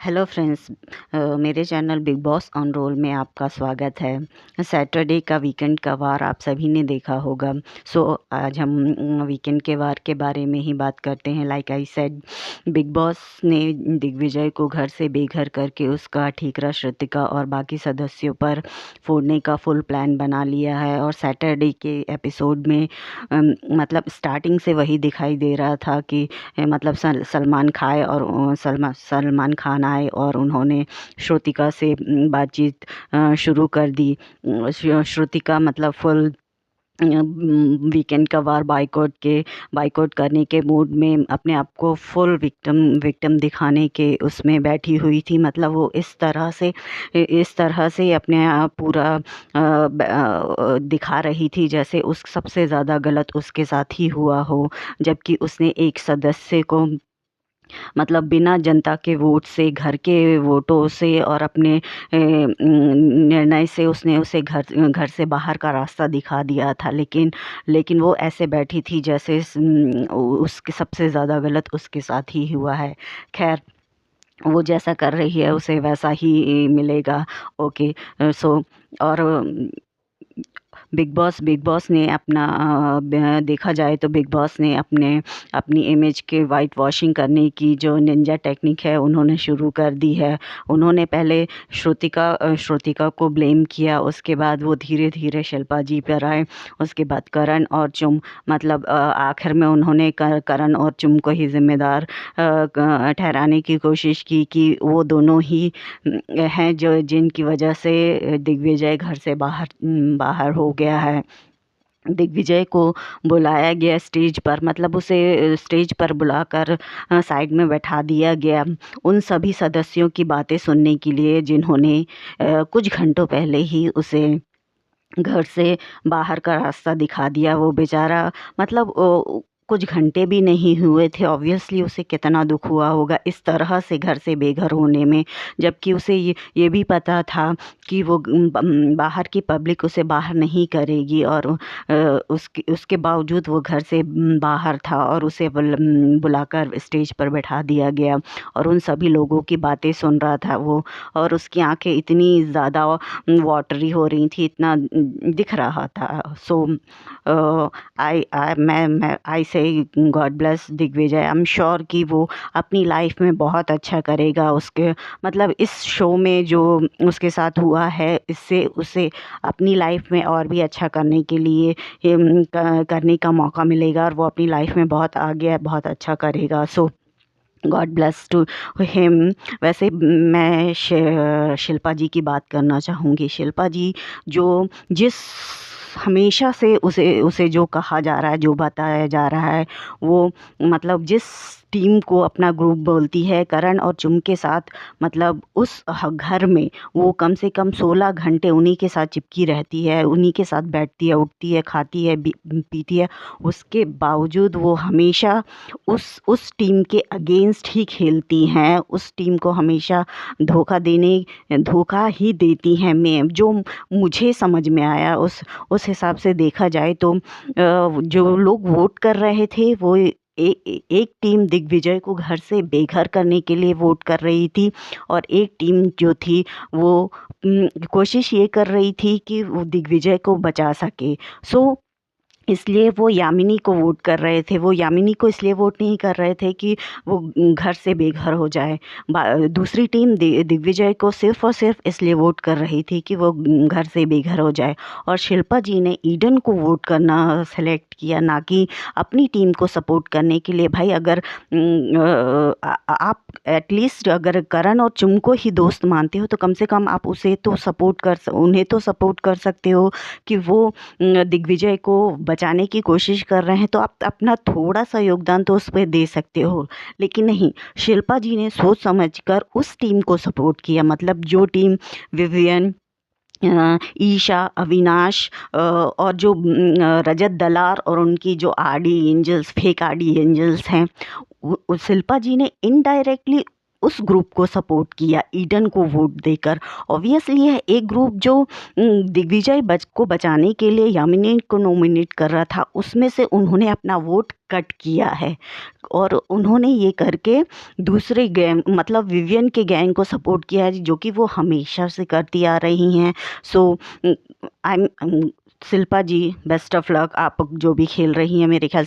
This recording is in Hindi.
Hello friends. मेरे channel Bigg Boss on Roll में आपका स्वागत है। सैटरडे का वीकेंड का वार आप सभी ने देखा होगा। आज हम वीकेंड के वार के बारे में ही बात करते हैं। Like I said, big boss ने दिग्विजय को घर से बेघर करके उसका ठीकरा, श्रुतिका और बाकी सदस्यों पर फोड़ने का फुल प्लान बना लिया है। और सैटरडे के एपिसोड में मतलब स्टार्टिंग से वही दिखाई दे रहा था कि मतलब सलमान खान आए और उन्होंने श्रुतिका से बातचीत शुरू कर दी। श्रुतिका मतलब फुल वीकेंड का वार बाइकआउट करने के मूड में अपने आप को फुल विक्टिम दिखाने के उसमें बैठी हुई थी। मतलब वो इस तरह से अपने आप पूरा दिखा रही थी जैसे उस सबसे ज़्यादा गलत उसके साथ ही हुआ हो, जबकि उसने एक सदस्य को मतलब बिना जनता के वोट से, घर के वोटों से और अपने निर्णय से उसने उसे घर घर से बाहर का रास्ता दिखा दिया था। लेकिन वो ऐसे बैठी थी जैसे उसके सबसे ज़्यादा गलत उसके साथ ही हुआ है। खैर, वो जैसा कर रही है उसे वैसा ही मिलेगा। ओके। सो और बिग बॉस ने अपना देखा जाए तो बिग बॉस ने अपनी इमेज के वाइट वॉशिंग करने की जो निंजा टेक्निक है उन्होंने शुरू कर दी है। उन्होंने पहले श्रुतिका को ब्लेम किया, उसके बाद वो धीरे धीरे शिल्पा जी पर आए, उसके बाद करण और चुम। मतलब आखिर में उन्होंने करण और चुम को ही जिम्मेदार ठहराने की कोशिश की कि वो दोनों ही हैं जो जिनकी वजह से दिग्विजय घर से बाहर हो गया है। दिग्विजय को बुलाया गया स्टेज पर, मतलब उसे स्टेज पर बुलाकर साइड में बैठा दिया गया उन सभी सदस्यों की बातें सुनने के लिए जिन्होंने कुछ घंटों पहले ही उसे घर से बाहर का रास्ता दिखा दिया। वो बेचारा मतलब कुछ घंटे भी नहीं हुए थे, ऑब्वियसली उसे कितना दुख हुआ होगा इस तरह से घर से बेघर होने में। जबकि उसे ये भी पता था कि वो बाहर की पब्लिक उसे बाहर नहीं करेगी, और उसके बावजूद वो घर से बाहर था और उसे बुलाकर स्टेज पर बैठा दिया गया और उन सभी लोगों की बातें सुन रहा था वो। और उसकी आंखें इतनी ज़्यादा वाटरी हो रही थी, इतना दिख रहा था। So I say God bless Digvijay. I am sure कि वो अपनी लाइफ में बहुत अच्छा करेगा। उसके मतलब इस शो में जो उसके साथ हुआ है, इससे उसे अपनी लाइफ में और भी अच्छा करने के लिए करने का मौका मिलेगा और वो अपनी लाइफ में बहुत आगे बहुत अच्छा करेगा। सो गॉड ब्लेस टू हिम। वैसे मैं शिल्पा जी की बात करना चाहूँगी। शिल्पा जी जो जिस हमेशा से उसे उसे जो कहा जा रहा है, जो बताया जा रहा है, वो मतलब जिस टीम को अपना ग्रुप बोलती है, करण और चुम के साथ, मतलब उस घर में वो कम से कम 16 घंटे उन्हीं के साथ चिपकी रहती है, उन्हीं के साथ बैठती है, उठती है, खाती है, पीती है। उसके बावजूद वो हमेशा उस टीम के अगेंस्ट ही खेलती हैं, उस टीम को हमेशा धोखा ही देती हैं। मैं जो मुझे समझ में आया उस हिसाब से देखा जाए तो जो लोग वोट कर रहे थे वो एक टीम दिग्विजय को घर से बेघर करने के लिए वोट कर रही थी, और एक टीम जो थी वो कोशिश ये कर रही थी कि वो दिग्विजय को बचा सके। सो इसलिए वो यामिनी को वोट कर रहे थे। वो यामिनी को इसलिए वोट नहीं कर रहे थे कि वो घर से बेघर हो जाए। दूसरी टीम दिग्विजय को सिर्फ और सिर्फ इसलिए वोट कर रही थी कि वो घर से बेघर हो जाए। और शिल्पा जी ने ईडन को वोट करना सेलेक्ट किया, ना कि अपनी टीम को सपोर्ट करने के लिए। भाई अगर आप एटलीस्ट अगर करण और चुम को ही दोस्त मानते हो तो कम से कम आप उन्हें तो सपोर्ट कर सकते हो कि वो दिग्विजय को बचाने की कोशिश कर रहे हैं, तो आप अपना थोड़ा सा योगदान तो उस पर दे सकते हो। लेकिन नहीं, शिल्पा जी ने सोच समझकर उस टीम को सपोर्ट किया। मतलब जो टीम विवियन, ईशा, अविनाश और जो रजत दलार और उनकी जो RD angels, fake RD angels हैं, शिल्पा जी ने इनडायरेक्टली उस ग्रुप को सपोर्ट किया, ईडन को वोट देकर। ऑब्वियसली है, एक ग्रुप जो दिग्विजय को बचाने के लिए यामिनी को नॉमिनेट कर रहा था, उसमें से उन्होंने अपना वोट कट किया है और उन्होंने ये करके दूसरे गैंग मतलब विवियन के गैंग को सपोर्ट किया है, जो कि वो हमेशा से करती आ रही हैं। So I am Shilpa ji, best of luck. आप जो भी खेल रही हैं, मेरे ख्याल